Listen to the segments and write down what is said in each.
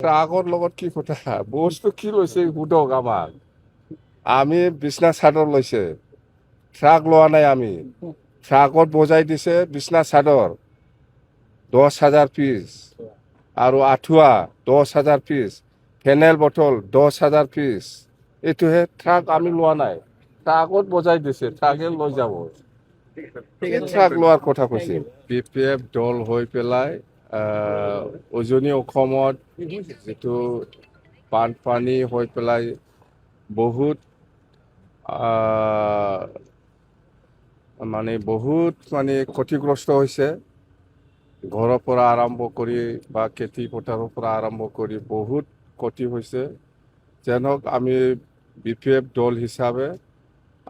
ট্রাকর লগত কি কথা বস্তু কি লৈছে সুধক আমাক আমি বিছনা চাদৰ লৈছে ট্ৰাক লোৱা নাই আমি ট্ৰাকত বজাই দিছে বিছনা চাদৰ 10,000 পিস আৰু আঠুৱা 10,000 পিস ফেনেল বটল 10,000 পিস এইটোহে ট্ৰাক আমি লোৱা নাই ট্ৰাকত বজাই দিছে ট্ৰাকে লৈ যাব ট্ৰাক লোৱাৰ কথা কৈছে BPF দল হৈ পেলাই উজনি অসমত যেটো বানপানী হৈ পেলাই বহুত বহুত ক্ষতিগ্ৰস্ত হৈছে ঘৰৰ পৰা আৰম্ভ কৰি বা খেতি পথাৰৰ পৰা আৰম্ভ কৰি বহুত ক্ষতি হৈছে যেনক আমি BPF দল হিচাপে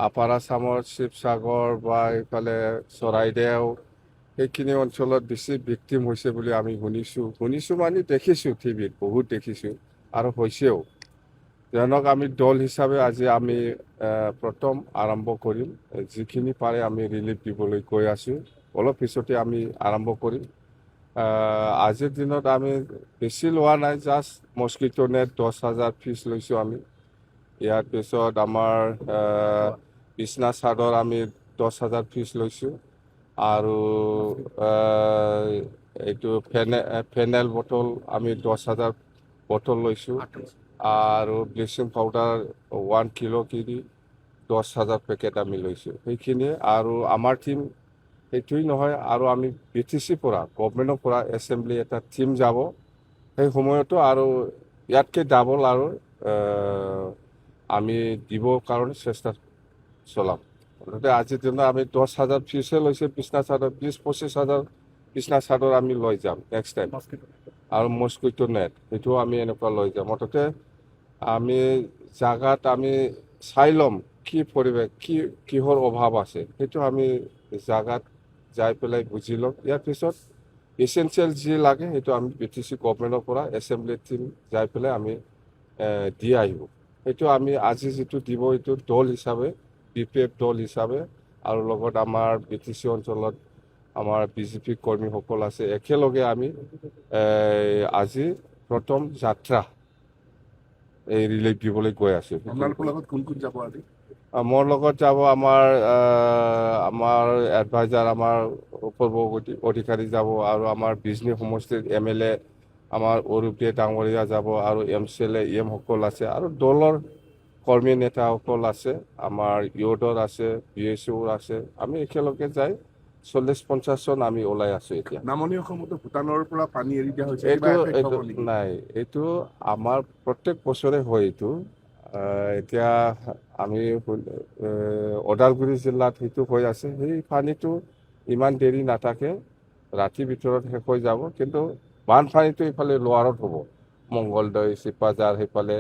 আপাৰ আসামৰ শিৱসাগৰ বা এইফালে চৰাইদেউ সেইখিনি অঞ্চলত বেছি ভিক্টিম হৈছে বুলি আমি শুনিছোঁ মানে দেখিছোঁ টিভিত বহুত দেখিছোঁ আৰু হৈছেও যেনক আমি দল হিচাপে আজি আমি প্ৰথম আৰম্ভ কৰিম যিখিনি পাৰে আমি ৰিলিফ দিবলৈ গৈ আছোঁ অলপ পিছতে আমি আৰম্ভ কৰিম আজিৰ দিনত আমি বেছি লোৱা নাই জাষ্ট মস্কিটো নেট 10,000 পিস লৈছোঁ আমি ইয়াৰ পিছত আমাৰ বিছনা চাদৰ আমি 10,000 পিস লৈছোঁ আৰু এইটো ফেনেল বটল আমি 10,000 বটল লৈছোঁ আৰু ব্লিচিং পাউডাৰ 1 কিলো কিনি 10,000 পেকেট আমি লৈছোঁ সেইখিনি আৰু আমাৰ টিম সেইটোই নহয় আৰু আমি BTC পৰা গভৰ্ণমেণ্টৰ পৰা এছেম্বলি এটা টিম যাব সেই সময়তো আৰু ইয়াতকৈ ডাবল আৰু আমি দিবৰ কাৰণে চেষ্টা চলাম আজিৰ দিনত আমি 10,000 পিসে লৈছে বিছনা চাদৰ 20-25,000 বিছনা চাদৰ আমি লৈ যাম নেক্সট টাইম আৰু মস্কিটো নেট সেইটো আমি এনেকুৱা লৈ যাম মুঠতে আমি জাগাত আমি চাই ল'ম কি পৰিৱেশ কিহৰ অভাৱ আছে সেইটো আমি জাগাত যাই পেলাই বুজি ল'ম ইয়াৰ পিছত এসেনশিয়েল যি লাগে সেইটো আমি BTC গভৰ্ণমেণ্টৰ পৰা এছেম্বলি টিম যাই পেলাই আমি দি আহিব সেইটো আমি আজি যিটো দিব এইটো দল হিচাপে BPF দল হিচাপে আৰু লগত আমাৰ BTC অঞ্চলত আমাৰ BJP কৰ্মীসকল আছে একেলগে আমি আজি প্ৰথম যাত্ৰা এই ৰিলিফ দিবলৈ গৈ আছোঁ আপোনালোকৰ লগত কোন কোন যাব আজি মোৰ লগত যাব আমাৰ এডভাইজাৰ আমাৰ উপৰ অধিকাৰী যাব আৰু আমাৰ বিজনী সমষ্টিৰ MLA আমাৰ অৰূপ ডাঙৰীয়া যাব আৰু MCLA সকল আছে আৰু দলৰ কৰ্মী নেতাসকল আছে আমাৰ ইউডৰ আছে BSO আছে আমি একেলগে যাই 40-50 জন আমি ওলাই আছোঁ এতিয়া নামনি অসমতো ভূটানৰ পৰা পানী এৰি দিয়া হৈছে এইটো নাই এইটো আমাৰ প্ৰত্যেক বছৰে হয় এইটো এতিয়া আমি ওদালগুৰি জিলাত সেইটো হৈ আছে সেই পানীটো ইমান দেৰি নাথাকে ৰাতিৰ ভিতৰত শেষ হৈ যাব কিন্তু বানপানীটো ইফালে লোৱাৰত হ'ব মংগলদৈ চিপাঝাৰ সেইফালে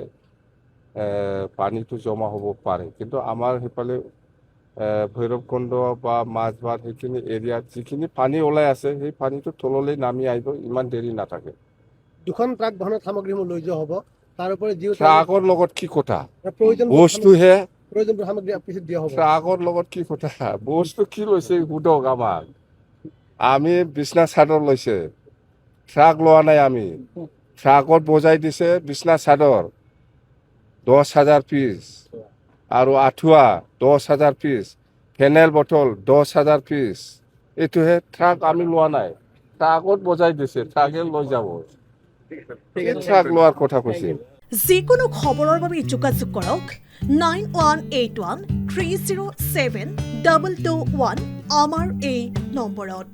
পানীটো জমা হ'ব পাৰে কিন্তু আমাৰ সেইফালে ভৈৰৱকুণ্ড বা মাছবাট সেইখিনি এৰিয়াত যিখিনি পানী ওলাই আছে সেই পানীটো তললৈ নামি আহিব ইমান দেৰি নাথাকে দুখন ট্ৰাক বাহনত সামগ্ৰীসমূহ লৈ যোৱা হ'ব তাৰোপৰি ট্ৰাকৰ লগত কি কথা বস্তুহে প্ৰয়োজনীয় সামগ্ৰী পিছত দিয়া হ'ব ট্ৰাকৰ লগত কি কথা বস্তু কি লৈছে সুধক আমাক আমি বিছনা চাদৰ লৈছে ট্ৰাক লোৱা নাই আমি ট্ৰাকত বজাই দিছে বিছনা চাদৰ 10,000 পিস আৰু আঠুৱা 10,000 পিস ফেনেল বটল 10,000 পিস এইটোহে ট্ৰাক আমি লোৱা নাই ট্ৰাকত বজাই দিছে ট্ৰাকে লৈ যাব ট্ৰাক লোৱাৰ কথা কৈছিল যিকোনো খবৰৰ বাবে যোগাযোগ কৰক 9181 307 221 আমাৰ এই নম্বৰত